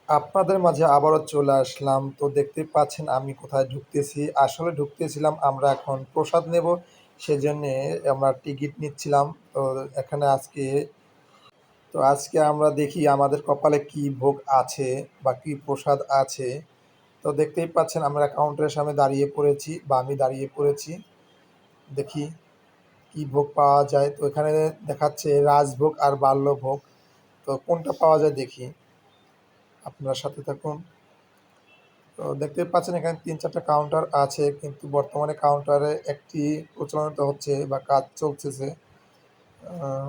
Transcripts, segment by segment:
আপনাদের মাঝে আবারও চলে আসলাম। তো দেখতেই পাচ্ছেন আমি কোথায় ঢুকতেছি। আসলে ঢুকতেছিলাম আমরা এখন প্রসাদ নেব। সেজন্যে আমরা টিকিট নিচ্ছিলাম। তো আজকে আমরা দেখি আমাদের কপালে কি ভোগ আছে বা কি প্রসাদ আছে। তো দেখতেই পাচ্ছেন আমরা কাউন্টারের সামনে দাঁড়িয়ে পড়েছি বা আমি দাঁড়িয়ে পড়েছি। দেখি কি ভোগ পাওয়া যায়। তো এখানে দেখাচ্ছে রাজভোগ আর বাল্যভোগ। তো কোনটা পাওয়া যায় দেখি। আপনারা সাথে থাকুন। তো দেখতেই পাচ্ছেন এখানে ৩-৪ টা কাউন্টার আছে, কিন্তু বর্তমানে কাউন্টারে একটি প্রচলিত হচ্ছে বা কাজ চলতেছে। আহ,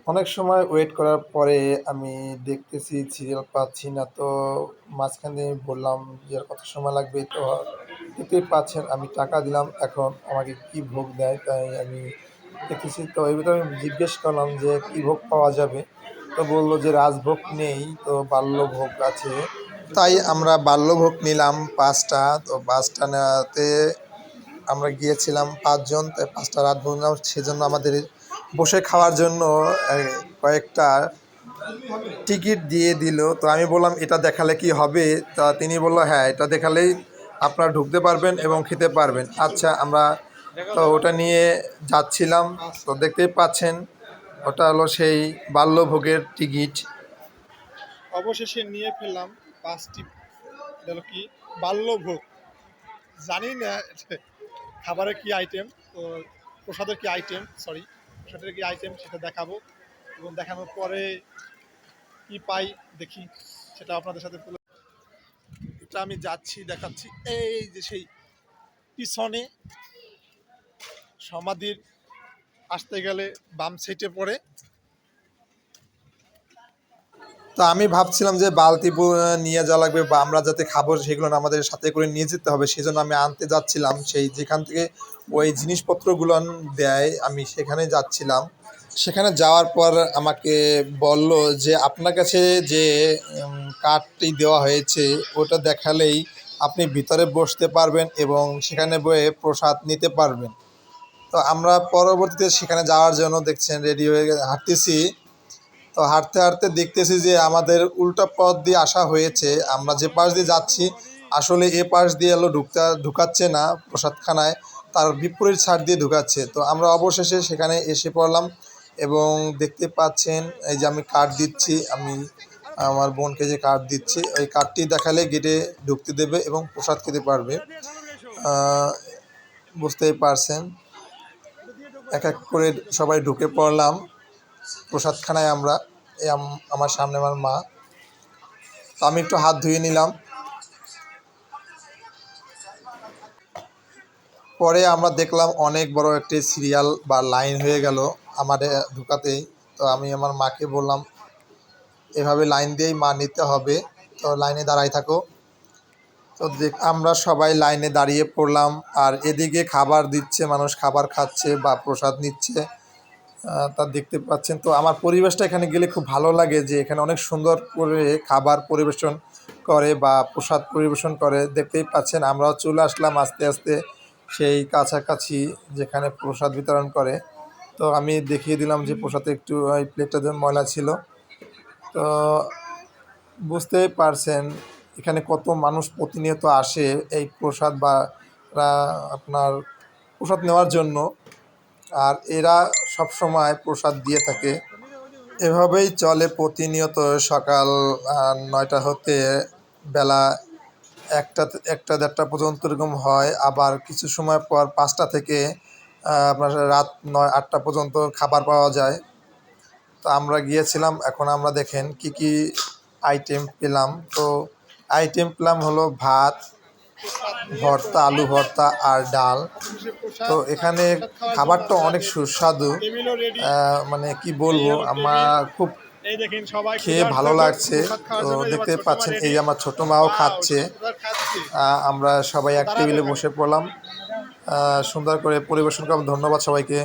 অনেক সময় ওয়েট করার পরে আমি দেখতেছি সিরিয়াল পাচ্ছি না, তো মাঝখানে বললাম যে আর কত সময় লাগবে। তো দেখতেই পাচ্ছেন আমি টাকা দিলাম, এখন আমাকে কি ভোগ দেয় তাই আমি দেখতেছি। তো এই ভিতরে আমি জিজ্ঞেস করলাম যে কি ভোগ পাওয়া যাবে। তো বললো যে রাজভোগ নেই, তো বাল্যভোগ আছে। তাই আমরা বাল্যভোগ নিলাম ৫টা। তো ৫টা নেওয়াতে আমরা গিয়েছিলাম ৫ জন, তাই ৫টা রাজভোগ নিলাম। সেজন্য আমাদের বসে খাওয়ার জন্য কয়েকটা টিকিট দিয়ে দিল। তো আমি বললাম এটা দেখালে কি হবে? তা তিনি বলল হ্যাঁ, এটা দেখালেই আপনারা ঢুকতে পারবেন এবং খেতে পারবেন। আচ্ছা, আমরা তো ওটা নিয়ে যাচ্ছিলাম। তো দেখতেই পাচ্ছেন ওটা হলো সেই বাল্যভোগের টিকিট। অবশেষে নিয়ে ফেললাম ৫টি। গেল কি বাল্যভোগ। জানি না খাবারের কি আইটেম, তো প্রসাদের কি আইটেম, সরি, প্রসাদের কি আইটেম সেটা দেখাবো, এবং দেখানোর পরে কি পাই দেখি সেটা আপনাদের সাথে তুলে। এটা আমি যাচ্ছি, দেখাচ্ছি। এই যে সেই পিছনে সমাধির আসতে গেলে বাম সাইডে পড়ে। তো আমি ভাবছিলাম যে বালতি নিয়ে যাওয়া লাগবে বা আমরা যাতে খাবো সেগুলো না আমাদের সাথে করে নিয়ে যেতে হবে। সেজন্য আমি আনতে যাচ্ছিলাম, সেই যেখান থেকে ওই জিনিসপত্রগুলো দেয় আমি সেখানে যাচ্ছিলাম। সেখানে যাওয়ার পর আমাকে বলল যে আপনার কাছে যে কার্ডটি দেওয়া হয়েছে ওটা দেখালেই আপনি ভিতরে বসতে পারবেন এবং সেখানে বসে প্রসাদ নিতে পারবেন। তো আমরা পরবর্তীতে সেখানে যাওয়ার জন্য দেখছেন রেডি হয়ে হাঁটতেছি। তো হাঁটতে হাঁটতে দেখতেছি যে আমাদের উল্টা পথ দিয়ে আসা হয়েছে। আমরা যে পাশ দিয়ে যাচ্ছি আসলে এ পাশ দিয়ে এলো ঢুকাচ্ছে না প্রসাদখানায়, তার বিপরীত সাইড দিয়ে ঢুকাচ্ছে। তো আমরা অবশেষে সেখানে এসে পড়লাম এবং দেখতে পাচ্ছেন এই যে আমি কার্ড দিচ্ছি, আমি আমার বোনকে যে কার্ড দিচ্ছি ওই কার্ডটি দেখালে গেটে ঢুকতে দেবে এবং প্রসাদ খেতে পারবে। বুঝতেই পারছেন, এক এক করে সবাই ঢুকে পড়লাম প্রসাদখানায়। আমরা আমার সামনে আমার মা। তো আমি একটু হাত ধুয়ে নিলাম। পরে আমরা দেখলাম অনেক বড় একটি সিরিয়াল বা লাইন হয়ে গেল আমাদের ঢুকাতেই। তো আমি আমার মাকে বললাম এভাবে লাইন দিয়েই মা নিতে হবে, তো লাইনে দাঁড়াই থাকো। তো আমরা সবাই লাইনে দাঁড়িয়ে পড়লাম, আর এদিকে খাবার দিচ্ছে, মানুষ খাবার খাচ্ছে বা প্রসাদ নিচ্ছে। তা দেখতে পাচ্ছেন। তো আমার পরিবেশটা এখানে গেলে খুব ভালো লাগে যে এখানে অনেক সুন্দর করে খাবার পরিবেশন করে বা প্রসাদ পরিবেশন করে। দেখতেই পাচ্ছেন আমরাও চলে আসলাম আস্তে আস্তে সেই কাছাকাছি যেখানে প্রসাদ বিতরণ করে। তো আমি দেখিয়ে দিলাম যে প্রসাদে একটু ওই প্লেটটা ময়লা ছিল। তো বুঝতেই পারছেন এখানে কত মানুষ প্রতিনিয়ত আসে এই প্রসাদ বা আপনার প্রসাদ নেওয়ার জন্য। আর এরা সব সময় প্রসাদ দিয়ে থাকে। এভাবেই চলে প্রতিনিয়ত। সকাল ৯টা হতে বেলা ১টা ১টা ১.৫টা পর্যন্ত এরকম হয়। আবার কিছু সময় পর ৫টা থেকে আপনার রাত ৯-৮টা পর্যন্ত খাবার পাওয়া যায়। তো আমরা গিয়েছিলাম, এখন আমরা দেখেন কি কি আইটেম পেলাম। তো আইটেম পেলাম হলো ভাত, ভর্তা, আলু ভর্তা আর ডাল। অবশেষে প্রসাদ তো এখানে প্রসাদ খাওয়ার জন্য খাবারটা আমরা অনেক রেডি, সুস্বাদু। টেবিলও রেডি। মানে কি এই বলবো, হলো টেবিল। আমার খুব এই দেখেন সবাই খেয়ে ক্ষুধার্ত ভালো লাগছে। প্রসাদ খাওয়ার তো জন্য। এই যে আমার দেখতে ছোট মা পাচ্ছেন এই রেডি। যে আমার ছোটো মাও ওয়াও, খাচ্ছে। সে প্রসাদ খাচ্ছে। আমরা সবাই এক দাঁড়াবে টেবিলে ওখানে। বসে পড়লাম। সুন্দর করে পরিবেশন করলাম। ধন্যবাদ সবাইকে।